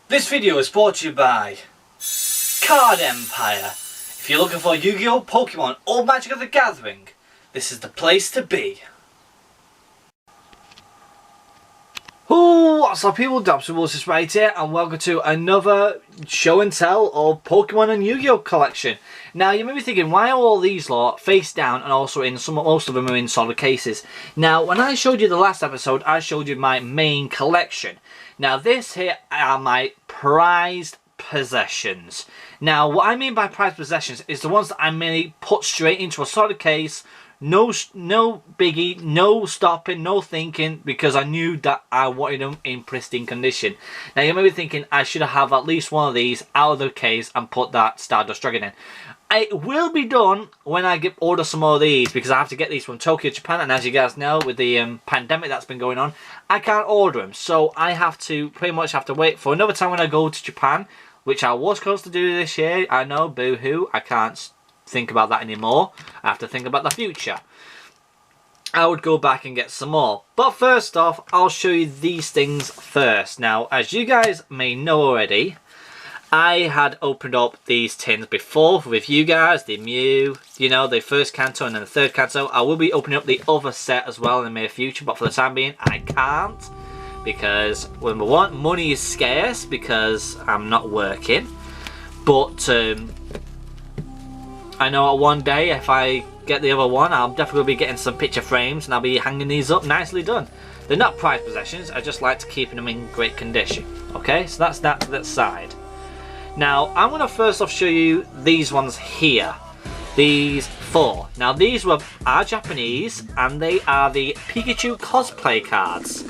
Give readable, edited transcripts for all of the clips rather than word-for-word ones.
This video is brought to you by Card Empire. If you're looking for Yu-Gi-Oh, Pokemon or Magic of the Gathering, this is the place to be. What's up people, Dabs right here and welcome to another show and tell of Pokemon and Yu-Gi-Oh collection. Now you may be thinking, why are all these lot face down and also in most of them are in solid cases? Now when I showed you the last episode, I showed you my main collection. Now this here are my prized possessions. Now what I mean by prized possessions is the ones that I mainly put straight into a solid case. No biggie, no stopping, no thinking, because I knew that I wanted them in pristine condition. Now you may be thinking I should have at least one of these out of the case and put that Stardust Dragon in. It will be done when I order some more of these, because I have to get these from Tokyo, Japan, and as you guys know, with the pandemic that's been going on, I can't order them. So I have to pretty much wait for another time when I go to Japan, which I was supposed to do this year. I know, boo-hoo, I can't think about that anymore. I have to think about the future. I would go back and get some more, but first off I'll show you these things first. Now as you guys may know already, I had opened up these tins before with you guys, the Mew, you know, the first canto and then the third canto. I will be opening up the other set as well in the near future, but for the time being I can't, because number one, money is scarce because I'm not working, but I know one day if I get the other one, I'll definitely be getting some picture frames and I'll be hanging these up nicely done. They're not prized possessions, I just like to keep them in great condition. Okay, so that's that to that side. Now, I'm going to first off show you these ones here. These four. Now, these are Japanese and they are the Pikachu cosplay cards.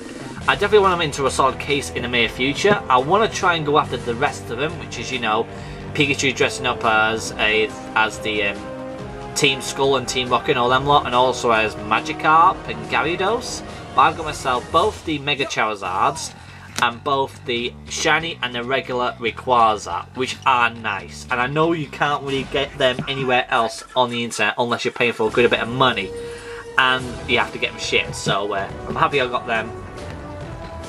I definitely want them into a solid case in the near future. I want to try and go after the rest of them, which is, you know, Pikachu dressing up as the Team Skull and Team Rocket and all them lot, and also as Magikarp and Gyarados. But I've got myself both the Mega Charizards and both the Shiny and the regular Rayquaza, which are nice. And I know you can't really get them anywhere else on the internet unless you're paying for a good bit of money, and you have to get them shipped. So I'm happy I got them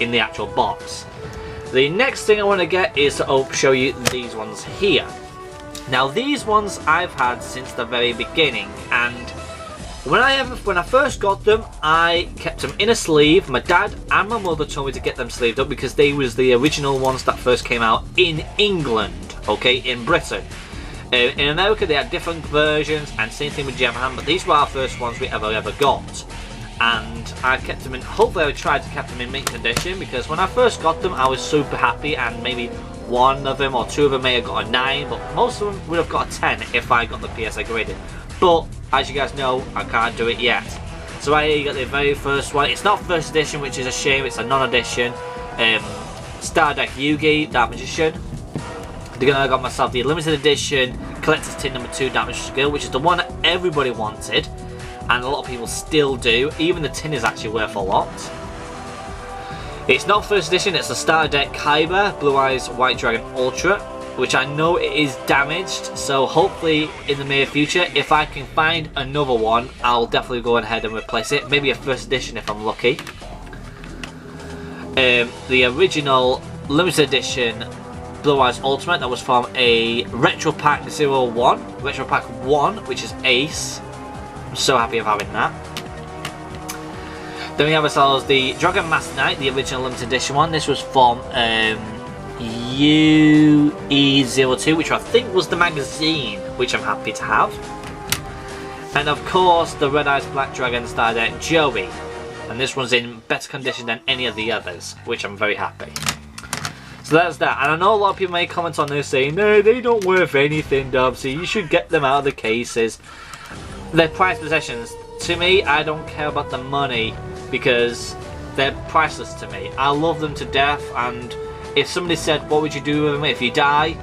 in the actual box. The next thing I want to get is to show you these ones here. Now these ones I've had since the very beginning, and when I first got them I kept them in a sleeve. My dad and my mother told me to get them sleeved up because they was the original ones that first came out in England, okay, in Britain. In America they had different versions and same thing with Japan, but these were our first ones we ever got. And I kept them in, hopefully I tried to keep them in mint condition, because when I first got them I was super happy, and maybe one of them or two of them may have got a 9, but most of them would have got a 10 if I got the PSA graded. But as you guys know, I can't do it yet. So I got the very first one. It's not first edition, which is a shame, it's a non-edition. Stardeck Yugi, Dark Magician. Then I got myself the limited edition Collector's Tin number 2 Dark Magician Skill, which is the one that everybody wanted. And a lot of people still do. Even the tin is actually worth a lot. It's not first edition, it's the Starter Deck Kyber Blue Eyes White Dragon Ultra, which I know it is damaged, so hopefully in the near future, if I can find another one, I'll definitely go ahead and replace it. Maybe a first edition if I'm lucky. The original limited edition Blue Eyes Ultimate, that was from a Retro Pack 01, Retro Pack 1, which is Ace. I'm so happy of having that. Then we have ourselves the Dragon Master Knight, the original limited edition one. This was from UE02, which I think was the magazine, which I'm happy to have. And of course the Red Eyes Black Dragon Stardeck Joey. And this one's in better condition than any of the others, which I'm very happy. So that's that. And I know a lot of people may comment on this saying, no, they don't worth anything, Dubsy, you should get them out of the cases. They're prized possessions. To me, I don't care about the money because they're priceless to me. I love them to death, and if somebody said, what would you do with them if you die?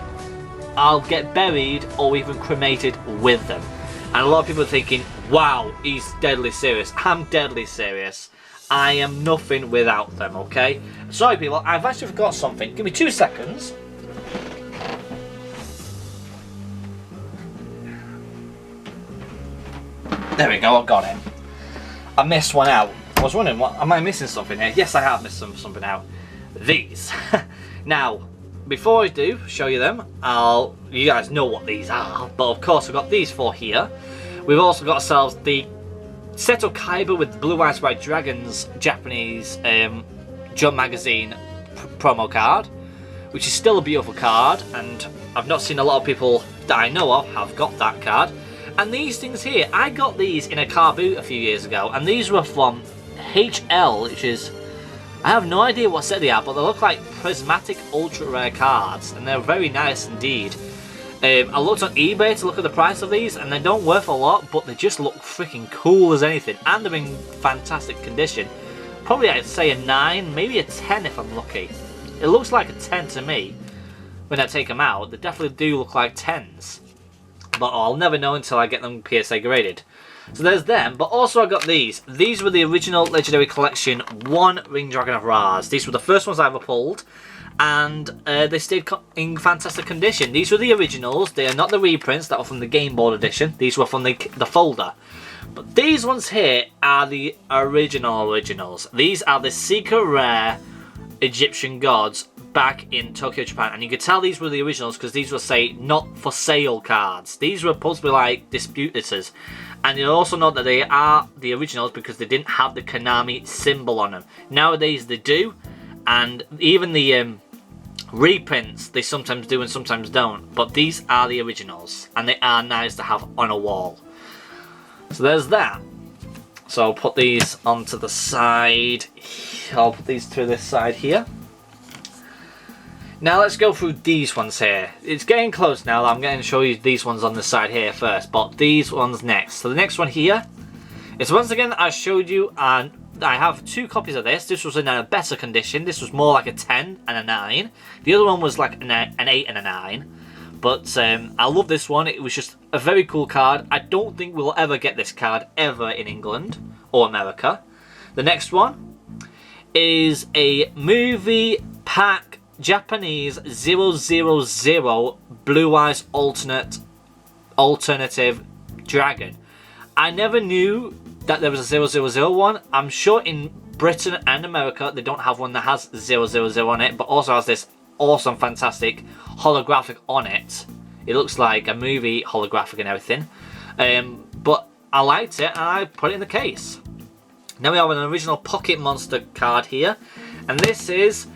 I'll get buried or even cremated with them. And a lot of people are thinking, wow, he's deadly serious. I'm deadly serious. I am nothing without them, okay? Sorry people, I've actually forgot something. Give me 2 seconds. There we go, I've got him. I missed one out. I was wondering, what am I missing something here? Yes, I have missed something out. These. Now, before I do show you them, you guys know what these are, but of course I've got these four here. We've also got ourselves the Seto Kaiba with Blue Eyes White Dragons Japanese Jump Magazine promo card, which is still a beautiful card, and I've not seen a lot of people that I know of have got that card. And these things here, I got these in a car boot a few years ago, and these were from HL, which is, I have no idea what set they are, but they look like prismatic ultra rare cards, and they're very nice indeed. I looked on eBay to look at the price of these, and they don't worth a lot, but they just look freaking cool as anything, and they're in fantastic condition. Probably I'd say a 9, maybe a 10 if I'm lucky. It looks like a 10 to me when I take them out. They definitely do look like 10s, but I'll never know until I get them PSA graded. So there's them, but also I got these. These were the original Legendary Collection 1 Ring Dragon of Ra's. These were the first ones I ever pulled, and they stayed in fantastic condition. These were the originals. They are not the reprints that were from the Game Board edition. These were from the folder. But these ones here are the originals. These are the Secret Rare Egyptian gods back in Tokyo, Japan, and you could tell these were the originals because these were, say, not for sale cards. These were supposed to be like disputors, and you also know that they are the originals because they didn't have the Konami symbol on them. Nowadays they do, and even the reprints they sometimes do and sometimes don't, but these are the originals, and they are nice to have on a wall. So there's that. So I'll put these onto the side. I'll put these to this side here. Now let's go through these ones here. It's getting close now. I'm going to show you these ones on the side here first, but these ones next. So the next one here is, once again, I showed you, and I have 2 copies of this. This was in a better condition. This was more like a 10 and a 9. The other one was like an 8 and a 9. But I love this one. It was just a very cool card. I don't think we'll ever get this card ever in England or America. The next one is a movie pack Japanese 000 Blue Eyes alternative dragon. I never knew that there was a 000 one. I'm sure in Britain and America they don't have one that has 000 on it, but also has this awesome, fantastic holographic on it. It looks like a movie holographic and everything. But I liked it and I put it in the case. Now we have an original Pocket Monster card here, and this is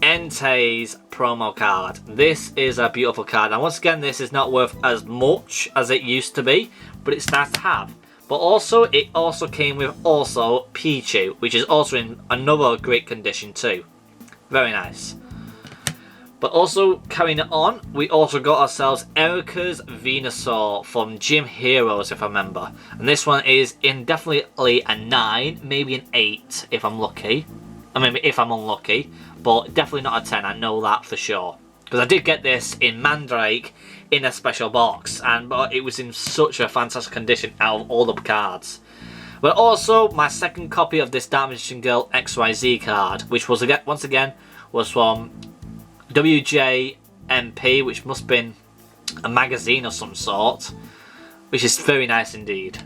Entei's promo card. This is a beautiful card, and once again this is not worth as much as it used to be, but it's nice to have. But also it also came with also Pichu, which is also in another great condition too. Very nice. But also carrying it on, we also got ourselves Erica's Venusaur from Gym Heroes, if I remember. And this one is in definitely a 9, maybe an 8 if I'm lucky. I mean, if I'm unlucky, but definitely not a 10, I know that for sure. Because I did get this in Mandrake in a special box, and it was in such a fantastic condition out of all the cards. But also, my second copy of this Dark Magician Girl XYZ card, which was, once again, was from WJMP, which must have been a magazine of some sort, which is very nice indeed.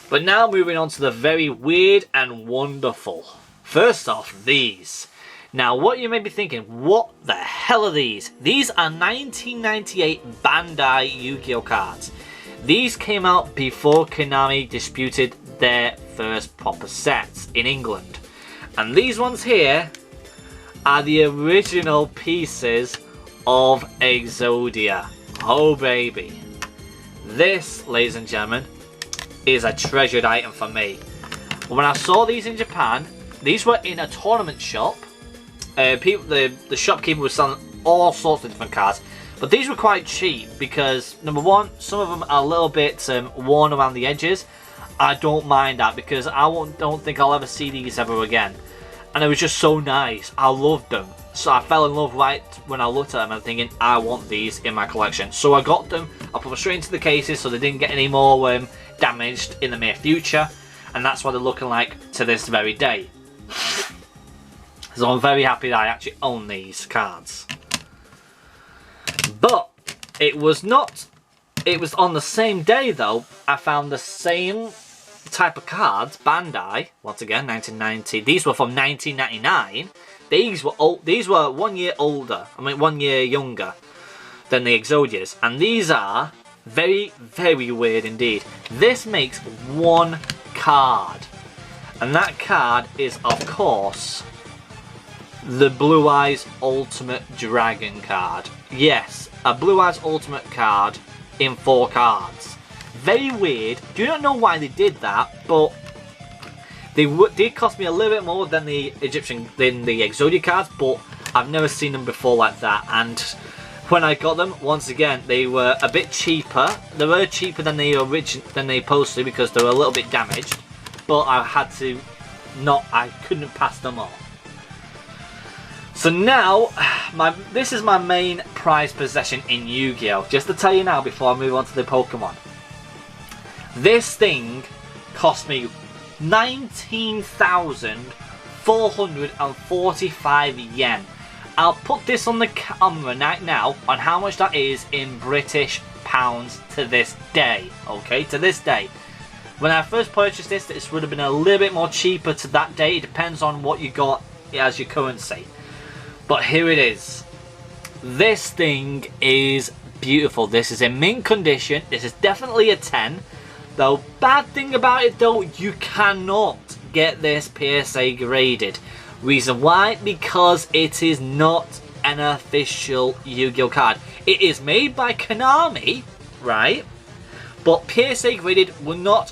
But now moving on to the very weird and wonderful. First off, these. Now what you may be thinking, what the hell are these? These are 1998 Bandai Yu-Gi-Oh cards. These came out before Konami disputed their first proper sets in England. And these ones here are the original pieces of Exodia. Oh baby. This, ladies and gentlemen, is a treasured item for me. When I saw these in Japan, these were in a tournament shop. The shopkeeper was selling all sorts of different cards, but these were quite cheap because, number one, some of them are a little bit worn around the edges. I don't mind that because don't think I'll ever see these ever again. And it was just so nice. I loved them. So I fell in love right when I looked at them and thinking, I want these in my collection. So I got them. I put them straight into the cases so they didn't get any more damaged in the near future. And that's what they're looking like to this very day. So I'm very happy that I actually own these cards. But it was not. It was on the same day though. I found the same type of cards, Bandai, once again 1990, these were from 1999, these were old, these were 1 year older, I mean 1 year younger than the Exodias, and these are very, very weird indeed. This makes one card, and that card is, of course, the Blue Eyes Ultimate Dragon card. Yes, a Blue Eyes Ultimate card in 4 cards. Very weird. Do not know why they did that, but they did cost me a little bit more than the Exodia cards, but I've never seen them before like that. And when I got them, once again, they were a bit cheaper. They were cheaper than they supposed to because they were a little bit damaged. But I had to I couldn't pass them on. So now, this is my main prized possession in Yu-Gi-Oh! Just to tell you now before I move on to the Pokemon. This thing cost me 19,445 yen. I'll put this on the camera right now on how much that is in British pounds to this day. Okay, to this day. When I first purchased this would have been a little bit more cheaper to that day. It depends on what you got as your currency. But here it is. This thing is beautiful. This is in mint condition. This is definitely a 10. The bad thing about it though, you cannot get this PSA graded. Reason why? Because it is not an official Yu-Gi-Oh card. It is made by Konami, right? But PSA graded will not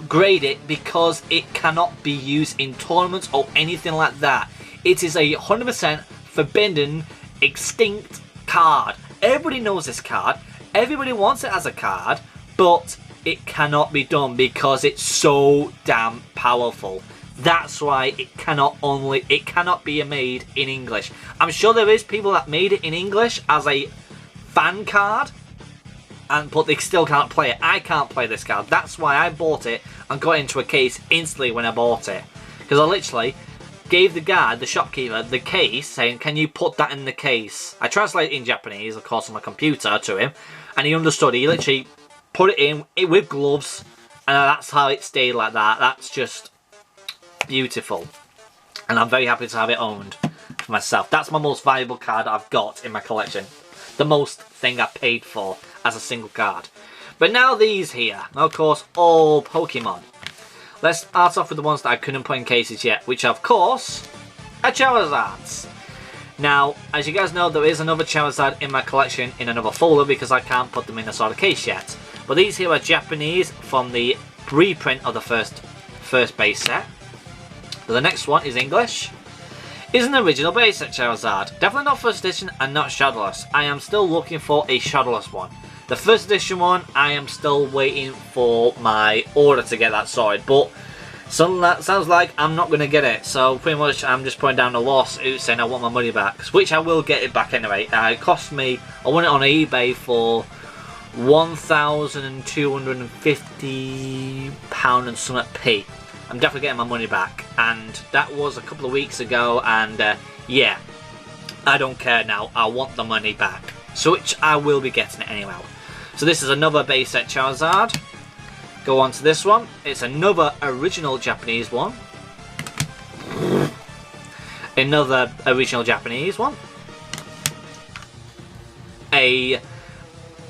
grade it because it cannot be used in tournaments or anything like that. It is a 100% forbidden, extinct card. Everybody knows this card. Everybody wants it as a card, but it cannot be done because it's so damn powerful. That's why it cannot be made in English. I'm sure there is people that made it in English as a fan card, but they still can't play it. I can't play this card. That's why I bought it and got into a case instantly when I bought it. Because I literally gave the guy, the shopkeeper, the case, saying, can you put that in the case? I translated it in Japanese, of course, on my computer to him, and he understood. He literally put it in with gloves, and that's how it stayed like that. That's just beautiful. And I'm very happy to have it owned for myself. That's my most valuable card I've got in my collection. The most thing I paid for as a single card. But now these here, of course, all Pokemon. Let's start off with the ones that I couldn't put in cases yet, which of course are Charizards. Now, as you guys know, there is another Charizard in my collection in another folder because I can't put them in a sort of case yet. But these here are Japanese from the reprint of the first base set. The next one is English. Is an original base set Charizard. Definitely not first edition and not shadowless. I am still looking for a shadowless one. The first edition one, I am still waiting for my order to get that sorted. But something that sounds like I'm not going to get it. So pretty much I'm just putting down a lawsuit saying I want my money back. Which I will get it back anyway. It cost me, I won it on eBay for £1,250 and something P. I'm definitely getting my money back, and that was a couple of weeks ago, and yeah, I don't care now, I want the money back, so which I will be getting it anyway. So this is another base set Charizard. Go on to this one, it's another original Japanese one. Another original Japanese one. A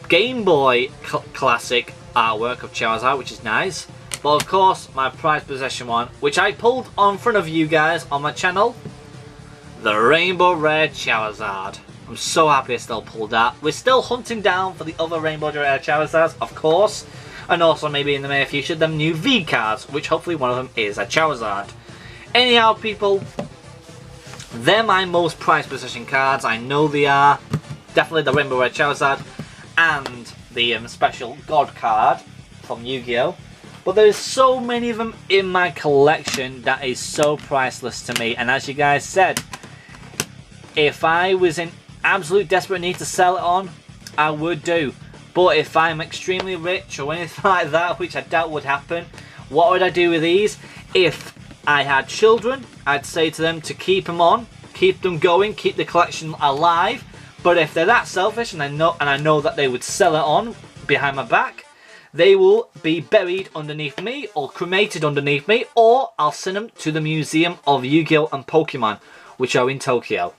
Game Boy classic artwork of Charizard, which is nice. But of course, my prized possession one, which I pulled on front of you guys on my channel, the Rainbow Rare Charizard. I'm so happy I still pulled that. We're still hunting down for the other Rainbow Rare Charizards, of course, and also maybe in the near future, them new V cards, which hopefully one of them is a Charizard. Anyhow, people, they're my most prized possession cards. I know they are. Definitely the Rainbow Rare Charizard and the special God card from Yu-Gi-Oh! But there's so many of them in my collection that is so priceless to me. And as you guys said, if I was in absolute desperate need to sell it on, I would do. But if I'm extremely rich or anything like that, which I doubt would happen, what would I do with these? If I had children, I'd say to them to keep them on, keep them going, keep the collection alive. But if they're that selfish, and I know that they would sell it on behind my back, they will be buried underneath me or cremated underneath me, or I'll send them to the Museum of Yu-Gi-Oh! And Pokemon, which are in Tokyo.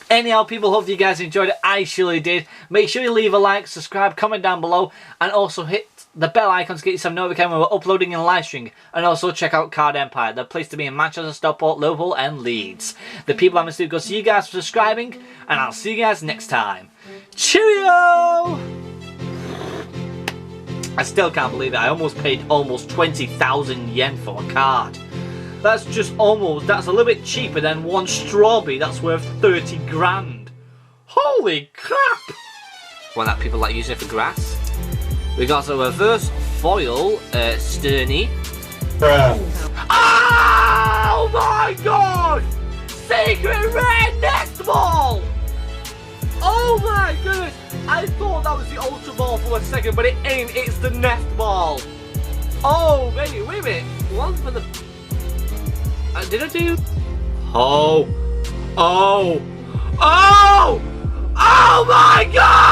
Anyhow, people, hope you guys enjoyed it. I surely did. Make sure you leave a like, subscribe, comment down below, and also hit the bell icon to get yourself notified when we're uploading and live streaming. And also check out Card Empire, the place to be in Manchester, Stockport, Liverpool, and Leeds. The people I'm going to go see you guys for subscribing, and I'll see you guys next time. Cheerio! I still can't believe it. I almost paid almost 20,000 yen for a card. That's just almost, that's a little bit cheaper than one strawberry that's worth 30 grand. Holy crap! Well, that people like using it for grass. We got a reverse foil Sterny. Oh my god! Secret rare nest ball! Oh my goodness! I thought that was the ultra ball for a second, but it ain't. It's the nest ball. Oh, baby, wait a minute. One for the. Did I do? Oh! Oh! Oh! Oh my god!